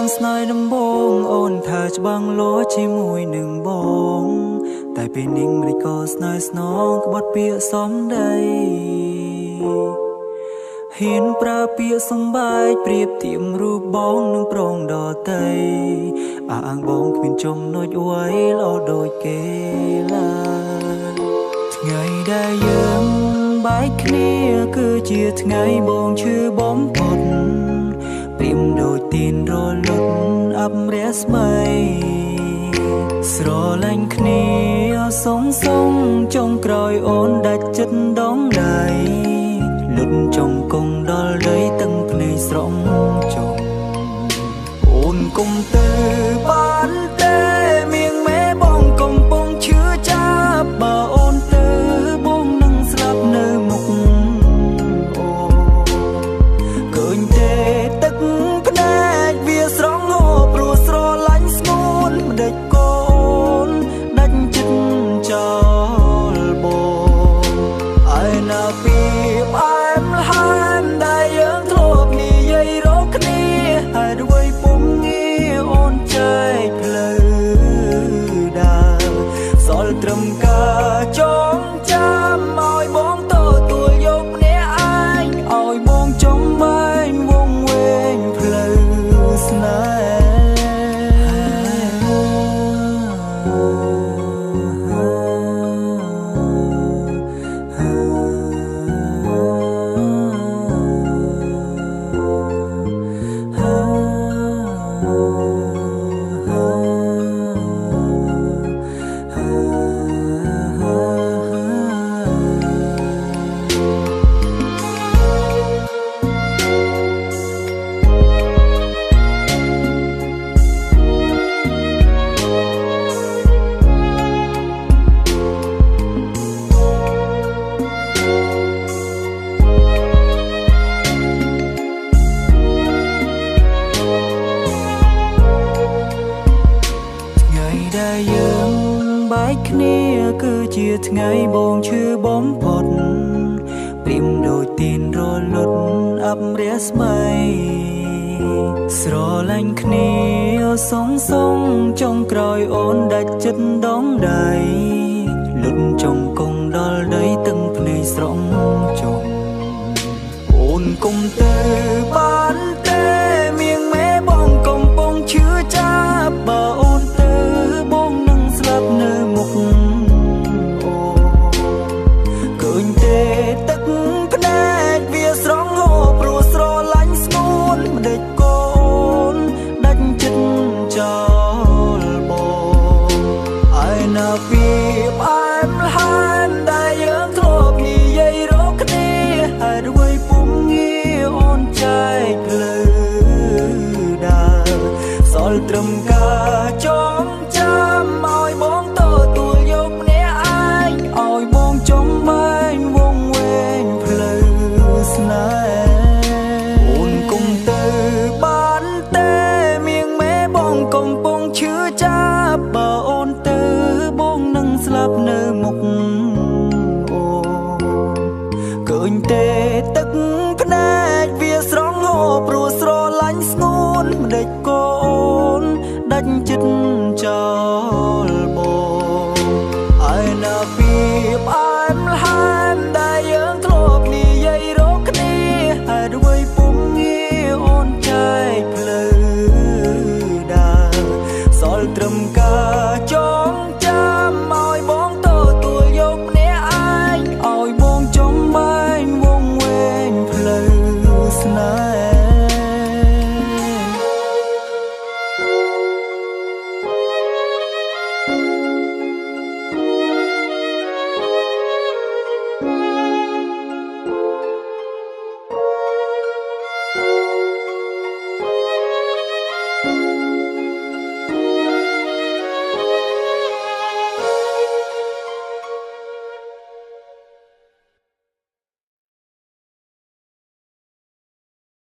ឡើងស្នេហ៍ដំបងអូនថាច្បាំងលោជាមួយនឹងបងតែពេលនាងមិនក៏ស្នេហ៍ស្នងក្បត់ពាក្យសំដីហ៊ានប្រើពាក្យសំបែកប្រៀបធៀបរូបបងនឹងប្រងដតីអាងបងគ្មានចំណុចអ្វីល្អដូចគេឡើយថ្ងៃដែលយើងបែកគ្នាគឺជាថ្ងៃបងឈឺបំផុតព្រៀមដូចទីនរលត់អបរស្មីស្រលាញ់គ្នាសងចុងក្រោយអូនដាច់ចិត្តដងដៃលុតចុងគង់ដល់ដីទាំងភ្នែកស្រងចុងអូនគុំទៅបានទេមៀងមេបងកំពុងឈឺចាប់បើអូនទៅបងនឹងស្លាប់នៅមុខអូឃើញទេទឹកភ្នែកវាស្រងហូរព្រោះស្រលាញ់ស្ងួនមិនដេចកូនដាច់ចិត្តចោលបងហើយណាពីផ្អែមល្ហែមដែលយើងធ្លាប់និយាយរកគ្នាហើយអ្វីពុំងារអូនចែកផ្លូវដើរសល់ត្រឹមការចងចាំឲ្យបងទទួលយកម្នាក់ឯងឲ្យបងចំបែងវងវែងផ្លូវស្នេដែលយើងបែកគ្នាគឺជាថ្ងៃបងឈឺបំផុតព្រៀមដូចទីនរលត់អបរស្មីស្រលាញ់គ្នាសងចុងក្រោយអូនដាច់ចិត្តដងដៃលុតចុងគង់ដល់ដីទាំងភ្នែកស្រងចុងអូនគុំទៅបានទេមៀងមេបងកំពុងឈឺចាប់បើអូនទៅបងនឹងស្លាប់នៅមុខអូឃើញទេទឹកភ្នែកវាស្រងហូរព្រោះស្រលាញ់ស្ងួនមិនដេចកូនដាច់ចិត្តចោលបងហើយណាពីផ្អែមល្ហែមដែលយើងធ្លាប់និយាយរកគ្នាហើយអ្វីពុំងារអូនចែកផ្លូវដើរសល់ត្រឹមការចងចាំឲ្យបងទទួលយកម្នាក់ឯងឲ្យបងចំបែងវងវែងផ្លូវស្នេហ៍អូនគុំទៅបានទេមៀងមេបងកំពុងឈឺចាប់បើអូនទៅបងនឹងស្លាប់នៅមុខអូឃើញទេទឹកភ្នែក